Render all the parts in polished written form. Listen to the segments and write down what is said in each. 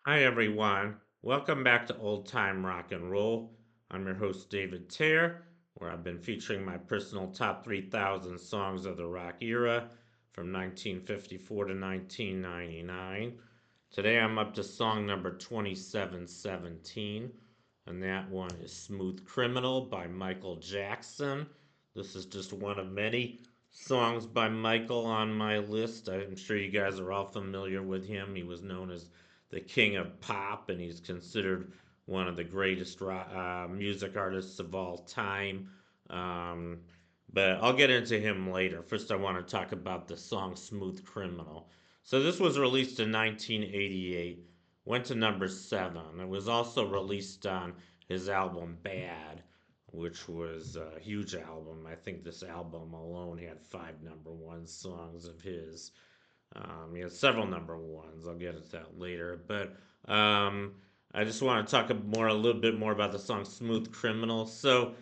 Hi, everyone. Welcome back to Old Time Rock and Roll. I'm your host, David Tare, where I've been featuring my personal top 3,000 songs of the rock era from 1954 to 1999. Today I'm up to song number 2717, and that one is Smooth Criminal by Michael Jackson. This is just one of many songs by Michael on my list. I'm sure you guys are all familiar with him. He was known as the king of pop, and he's considered one of the greatest music artists of all time. Um, but I'll get into him later. First, I want to talk about the song Smooth Criminal. So, this was released in 1988, went to number 7. It was also released on his album Bad, which was a huge album. I think this album alone had 5 number 1 songs of his. He has several number ones. I'll get into that later. But I just want to talk a little bit more about the song "Smooth Criminal." So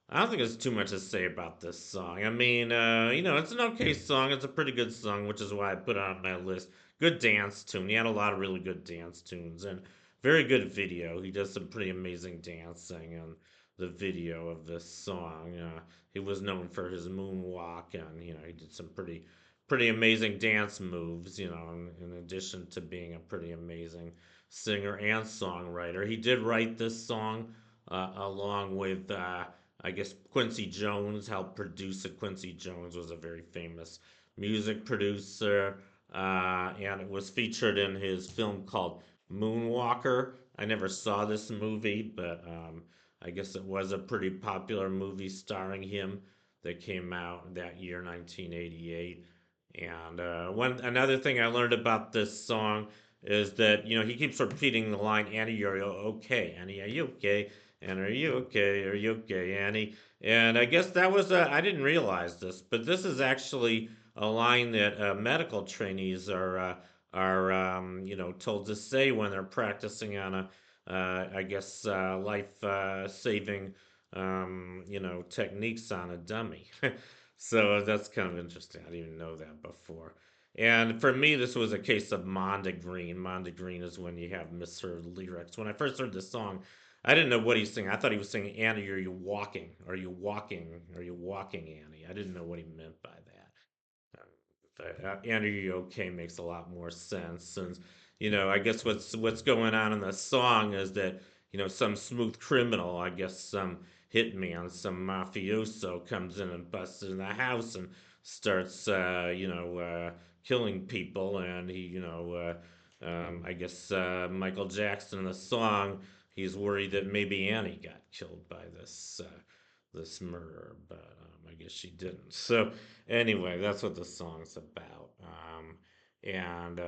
I don't think there's too much to say about this song. I mean, it's an okay song. It's a pretty good song, which is why I put it on my list. Good dance tune. He had a lot of really good dance tunes and very good video. He does some pretty amazing dancing in the video of this song. He was known for his moonwalk, and he did some pretty amazing dance moves. In addition to being a pretty amazing singer and songwriter, he did write this song along with. I guess Quincy Jones helped produce it. Quincy Jones was a very famous music producer, and it was featured in his film called Moonwalker. I never saw this movie, but I guess it was a pretty popular movie starring him that came out that year, 1988. And one another thing I learned about this song is that he keeps repeating the line, "Annie, are you okay? Annie, are you okay? And are you okay? Are you okay, Annie?" And I guess that was I didn't realize this, but this is actually a line that medical trainees are told to say when they're practicing on a I guess life saving techniques on a dummy. So that's kind of interesting. I didn't even know that before. And for me, this was a case of Mondegreen. Mondegreen is when you have misheard lyrics. When I first heard this song, I didn't know what he's singing. I thought he was singing, "Annie, are you walking? Are you walking? Are you walking, Annie?" I didn't know what he meant by that. Annie, okay makes a lot more sense. And I guess what's going on in the song is that some smooth criminal, I guess some hitman, some mafioso comes in and busts in the house and starts killing people, and he I guess Michael Jackson in the song, he's worried that maybe Annie got killed by this murder, but I guess she didn't. So anyway, that's what the song's about. And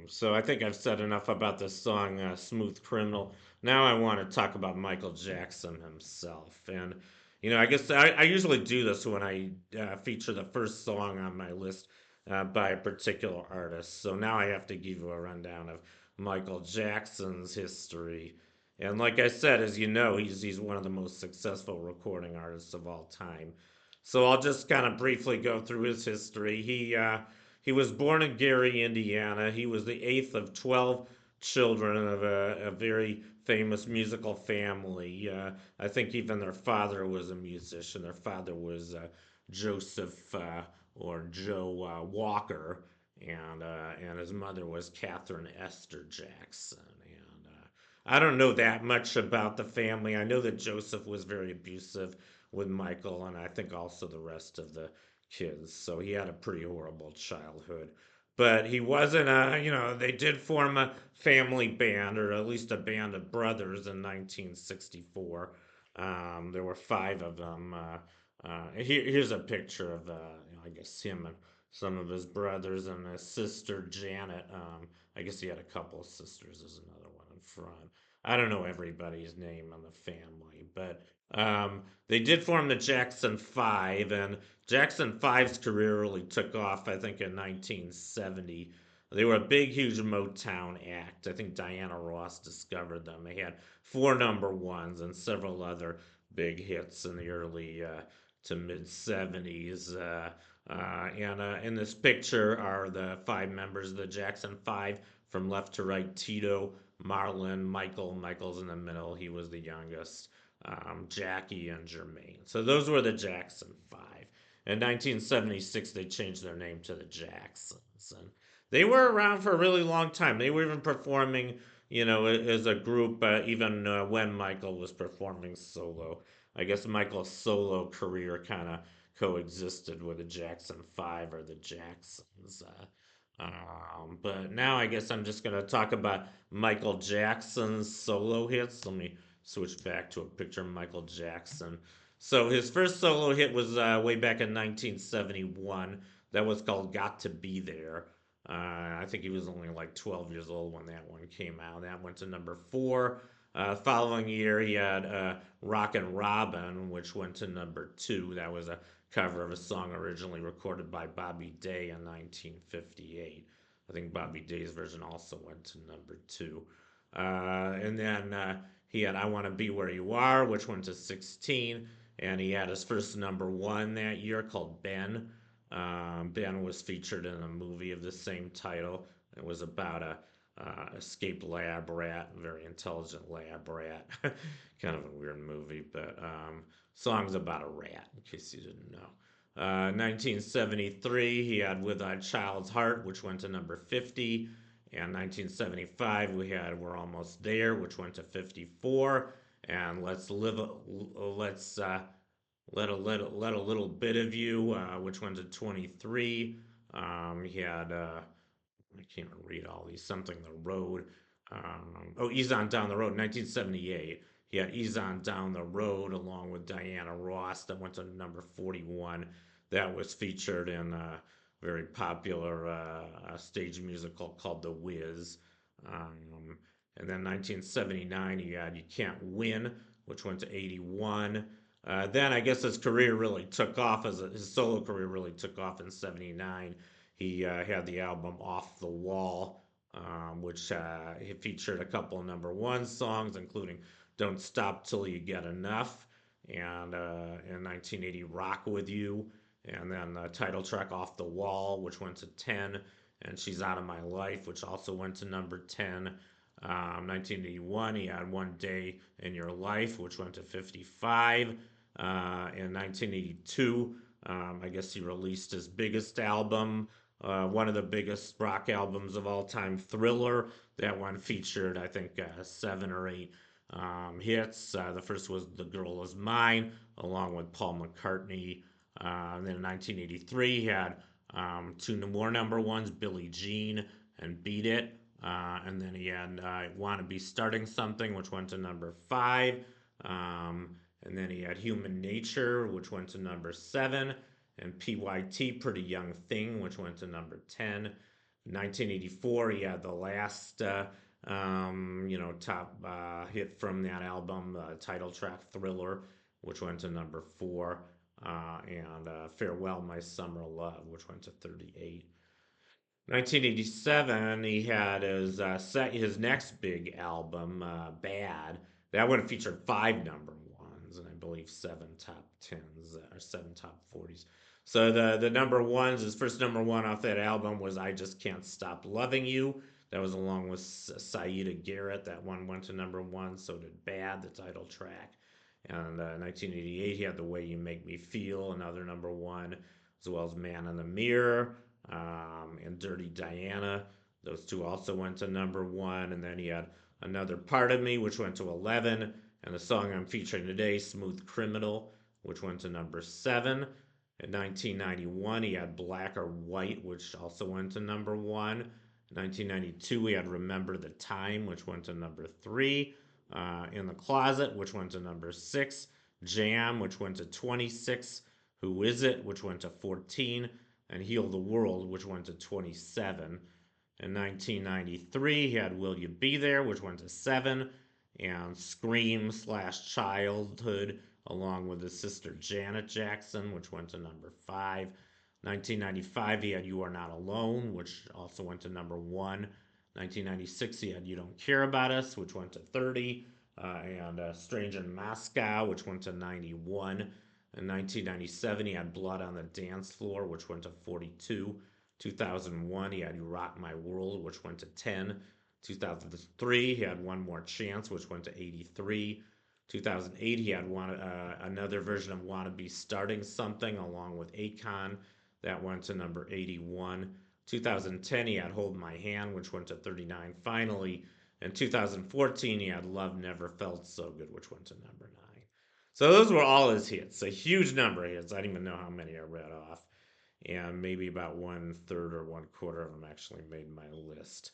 so I think I've said enough about this song, "Smooth Criminal." Now I want to talk about Michael Jackson himself. And I guess I usually do this when I feature the first song on my list by a particular artist. So now I have to give you a rundown of Michael Jackson's history. And like I said, as you know, he's one of the most successful recording artists of all time. So I'll just kind of briefly go through his history. He was born in Gary, Indiana. He was the eighth of 12 children of a very famous musical family. I think even their father was a musician. Their father was Joseph or Joe Walker, and his mother was Catherine Esther Jackson. And I don't know that much about the family. I know that Joseph was very abusive with Michael, and I think also the rest of the kids. So he had a pretty horrible childhood. But he wasn't they did form a family band, or at least a band of brothers in 1964. There were 5 of them. Here's a picture of, I guess, him and some of his brothers and his sister Janet. I guess he had a couple of sisters. There's another one in front. I don't know everybody's name in the family, but they did form the Jackson Five, and Jackson Five's career really took off, I think, in 1970. They were a big, huge Motown act. I think Diana Ross discovered them. They had 4 number 1s and several other big hits in the early to mid 70s. And in this picture are the 5 members of the Jackson Five from left to right, Tito, Marlon, Michael. Michael's in the middle. He was the youngest. Jackie and Jermaine. So those were the Jackson Five. In 1976, they changed their name to the Jacksons, and they were around for a really long time. They were even performing, as a group, even when Michael was performing solo. I guess Michael's solo career kind of coexisted with the Jackson Five or the Jacksons. But now I guess I'm just going to talk about Michael Jackson's solo hits. Let me switch back to a picture of Michael Jackson. So his first solo hit was way back in 1971. That was called "Got to Be There." I think he was only like 12 years old when that one came out. That went to number four. Following year, he had "Rockin' Robin," which went to number two. That was a cover of a song originally recorded by Bobby Day in 1958. I think Bobby Day's version also went to number two. And then he had "I Want to Be Where You Are," which went to 16. And he had his first number one that year called Ben. Ben was featured in a movie of the same title. It was about a escaped lab rat, a very intelligent lab rat. Kind of a weird movie, but song's about a rat, in case you didn't know. 1973, he had "With a Child's Heart," which went to number 50. And 1975, we had "We're Almost There," which went to 54. And let's let a little bit of you, which went to 23. He had I can't read all these. Something the road. Ease on Down the Road, 1978. He had Ease on Down the Road along with Diana Ross. That went to number 41. That was featured in a very popular stage musical called The Wiz. And then 1979, he had You Can't Win, which went to 81. Then I guess his career really took off, his solo career really took off in 79. He had the album Off the Wall, which he featured a couple of number one songs, including Don't Stop Till You Get Enough, and in 1980, Rock With You, and then the title track Off the Wall, which went to 10, and She's Out of My Life, which also went to number 10. 1981, he had One Day in Your Life, which went to 55. In 1982, I guess he released his biggest album, one of the biggest rock albums of all time, Thriller. That one featured, I think, seven or eight hits. The first was The Girl Is Mine, along with Paul McCartney. Then in 1983, he had two more number ones, Billie Jean and Beat It. And then he had Want to Be Starting Something, which went to number 5. And then he had Human Nature, which went to number 7. And PYT, Pretty Young Thing, which went to number 10. In 1984, he had the last, top hit from that album, title track Thriller, which went to number 4. And Farewell, My Summer Love, which went to 38. 1987, he had his next big album, Bad. That one featured 5 number 1s and I believe 7 top 10s or 7 top 40s. So the number ones, his first number one off that album was "I Just Can't Stop Loving You." That was along with Saida Garrett. That one went to number one. So did "Bad," the title track. And 1988, he had "The Way You Make Me Feel," another number one, as well as "Man in the Mirror." And Dirty Diana. Those two also went to number one. And then he had Another Part of Me, which went to 11. And the song I'm featuring today, Smooth Criminal, which went to number 7. In 1991, he had Black or White, which also went to number 1. In 1992, he had Remember the Time, which went to number 3. In the Closet, which went to number 6. Jam, which went to 26. Who Is It, which went to 14. And Heal the World, which went to 27. In 1993, he had Will You Be There, which went to 7, and Scream slash Childhood, along with his sister Janet Jackson, which went to number 5. 1995, he had You Are Not Alone, which also went to number 1. 1996, he had You Don't Care About Us, which went to 30, and Strange in Moscow, which went to 91. In 1997, he had Blood on the Dance Floor, which went to 42. 2001, he had You Rock My World, which went to 10. 2003, he had One More Chance, which went to 83. 2008, he had another version of Wanna Be Starting Something along with Akon. That went to number 81. 2010, he had Hold My Hand, which went to 39. Finally, in 2014, he had Love Never Felt So Good, which went to number 9. So those were all his hits. A huge number of hits. I don't even know how many I read off. And maybe about 1/3 or 1/4 of them actually made my list.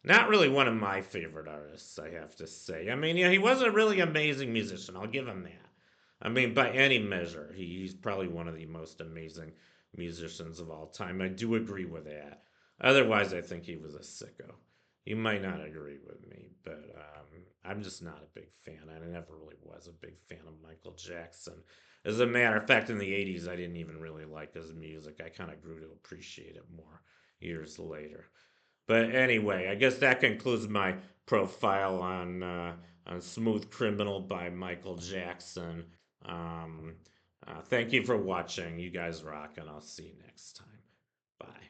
Not really one of my favorite artists, I have to say. I mean, yeah, he was a really amazing musician. I'll give him that. I mean, by any measure, he's probably one of the most amazing musicians of all time. I do agree with that. Otherwise, I think he was a sicko. You might not agree with me, but I'm just not a big fan. I never really was a big fan of Michael Jackson. As a matter of fact, in the 80s, I didn't even really like his music. I kind of grew to appreciate it more years later. But anyway, I guess that concludes my profile on Smooth Criminal by Michael Jackson. Thank you for watching. You guys rock, and I'll see you next time. Bye.